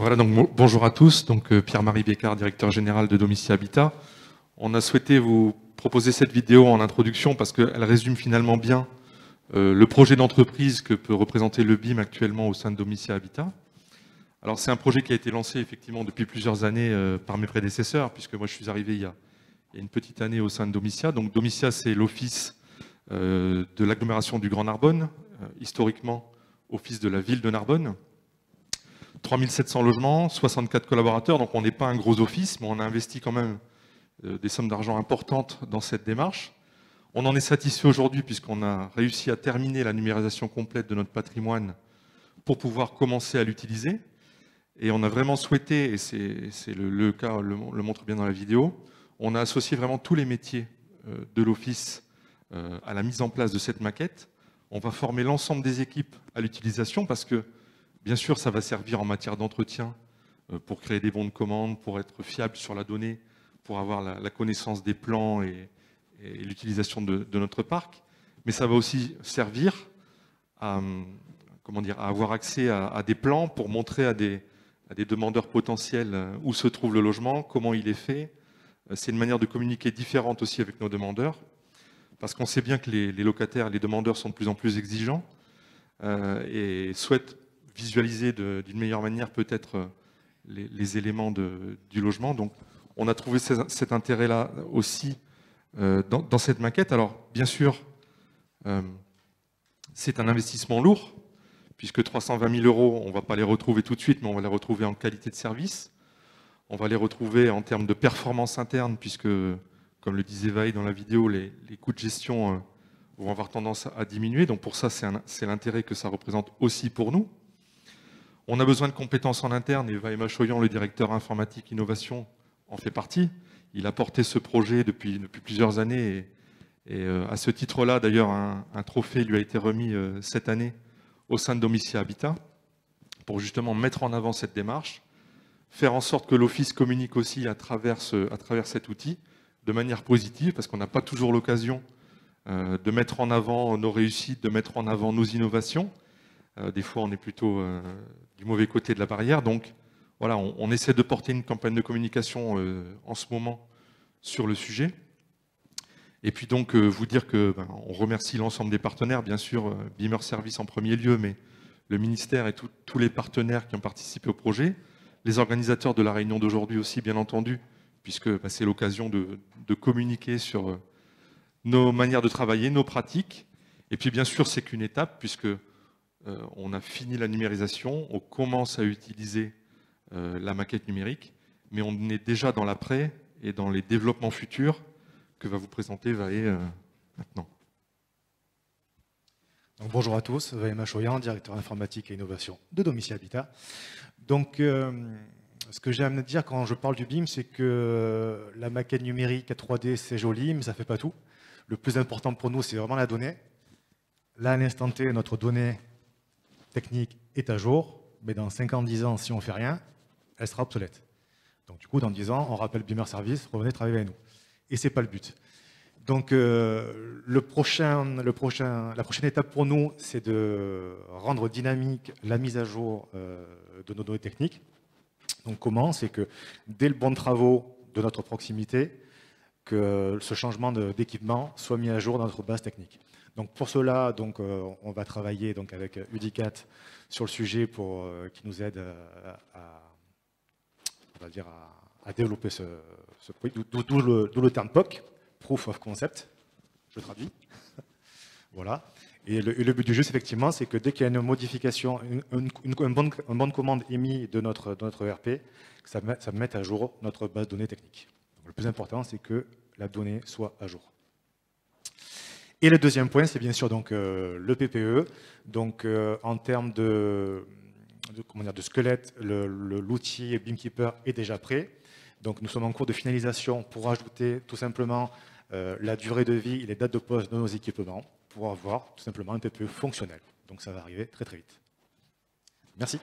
Voilà, donc bonjour à tous. Donc Pierre-Marie Bécard, directeur général de Domicia Habitat. On a souhaité vous proposer cette vidéo en introduction parce qu'elle résume finalement bien le projet d'entreprise que peut représenter le BIM actuellement au sein de Domicia Habitat. Alors c'est un projet qui a été lancé effectivement depuis plusieurs années par mes prédécesseurs, puisque moi je suis arrivé il y a une petite année au sein de Domicia. Donc Domicia, c'est l'office de l'agglomération du Grand Narbonne, historiquement office de la ville de Narbonne. 3700 logements, 64 collaborateurs, donc on n'est pas un gros office, mais on a investi quand même des sommes d'argent importantes dans cette démarche. On en est satisfait aujourd'hui puisqu'on a réussi à terminer la numérisation complète de notre patrimoine pour pouvoir commencer à l'utiliser. Et on a vraiment souhaité, et c'est le cas, le montre bien dans la vidéo, on a associé vraiment tous les métiers de l'office à la mise en place de cette maquette. On va former l'ensemble des équipes à l'utilisation parce que, bien sûr, ça va servir en matière d'entretien pour créer des bons de commande, pour être fiable sur la donnée, pour avoir la connaissance des plans et l'utilisation de notre parc. Mais ça va aussi servir à avoir accès à des plans pour montrer à des demandeurs potentiels où se trouve le logement, comment il est fait. C'est une manière de communiquer différente aussi avec nos demandeurs, parce qu'on sait bien que les locataires, les demandeurs sont de plus en plus exigeants et souhaitent visualiser d'une meilleure manière peut-être les éléments du logement. Donc on a trouvé cet intérêt-là aussi dans cette maquette. Alors bien sûr, c'est un investissement lourd, puisque 320 000 €, on ne va pas les retrouver tout de suite, mais on va les retrouver en qualité de service. On va les retrouver en termes de performance interne, puisque, comme le disait Vaï dans la vidéo, les coûts de gestion vont avoir tendance à diminuer. Donc pour ça, c'est l'intérêt que ça représente aussi pour nous. On a besoin de compétences en interne, et Vaï Machoyan, le directeur informatique innovation, en fait partie. Il a porté ce projet depuis plusieurs années, et à ce titre-là, d'ailleurs, un trophée lui a été remis cette année au sein de Domicia Habitat, pour justement mettre en avant cette démarche, faire en sorte que l'office communique aussi à travers cet outil, de manière positive, parce qu'on n'a pas toujours l'occasion de mettre en avant nos réussites, de mettre en avant nos innovations. Des fois, on est plutôt du mauvais côté de la barrière. Donc, voilà, on essaie de porter une campagne de communication en ce moment sur le sujet. Et puis donc, vous dire que on remercie l'ensemble des partenaires, bien sûr, Beamer Service en premier lieu, mais le ministère et tous les partenaires qui ont participé au projet, les organisateurs de la réunion d'aujourd'hui aussi, bien entendu, puisque c'est l'occasion de communiquer sur nos manières de travailler, nos pratiques. Et puis, bien sûr, c'est qu'une étape, puisque on a fini la numérisation, on commence à utiliser la maquette numérique, mais on est déjà dans l'après et dans les développements futurs que va vous présenter Vaï maintenant. Donc, bonjour à tous, Vaï Machoyan, directeur informatique et innovation de Domicia Habitat. Donc, ce que j'aime dire quand je parle du BIM, c'est que la maquette numérique à 3D, c'est joli, mais ça ne fait pas tout. Le plus important pour nous, c'est vraiment la donnée. Là, à l'instant T, notre donnée technique est à jour, mais dans 5 ans, 10 ans, si on ne fait rien, elle sera obsolète. Donc, du coup, dans 10 ans, on rappelle Beamer Service, revenez travailler avec nous. Et ce n'est pas le but. Donc, la prochaine étape pour nous, c'est de rendre dynamique la mise à jour de nos données techniques. Donc, comment? C'est que dès le bon de travaux de notre proximité, que ce changement d'équipement soit mis à jour dans notre base technique. Donc, pour cela, donc, on va travailler donc, avec Udicat sur le sujet pour qui nous aide à développer ce produit, d'où le terme POC, Proof of Concept, je traduis. Voilà. Et le but du jeu, effectivement, c'est que dès qu'il y a une modification, un bon de commande émis de notre ERP, que ça mette à jour notre base de données technique. Donc, le plus important, c'est que la donnée soit à jour. Et le deuxième point, c'est bien sûr donc, le PPE. Donc, en termes de squelette, l'outil BIMkeeper est déjà prêt. Donc, nous sommes en cours de finalisation pour ajouter tout simplement la durée de vie et les dates de pose de nos équipements pour avoir tout simplement un PPE fonctionnel. Donc, ça va arriver très très vite. Merci.